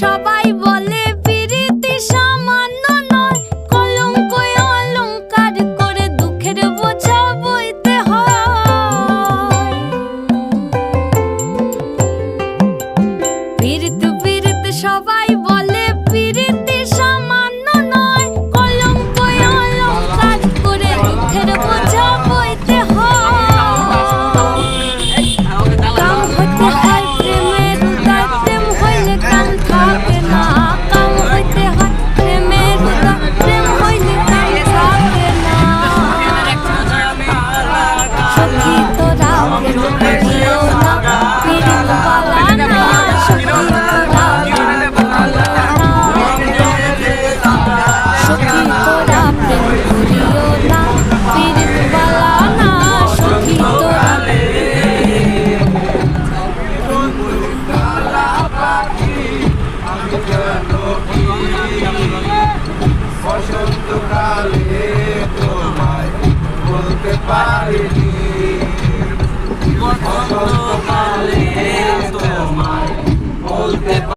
সবাই বলে পিরিতি সামান্য নয়, কলঙ্ক অলংকার করে দুঃখের বোঝা বইতে হয়। পিরিত পিরিত সবাই বলে পিরিতি সামান্য নয়, কলঙ্ক অলংকার করে দুঃখের বোঝা বইতে হয়। কাম হইতে হয় প্রেমের উদয়, প্রেম হইলে কাম থাকে না। কাম হইতে হয় প্রেমের উদয়, প্রেম হইলে কাম থাকে না। সখী তোরা প্রেম করিও না, পিরিত বালা না। সখী তোরা প্রেম করিও না, সখী তোরা প্রেম করিও না, পিরিত বালা না। সখী তোরা বসন্তকালে তোমায় বলতে পারিনি।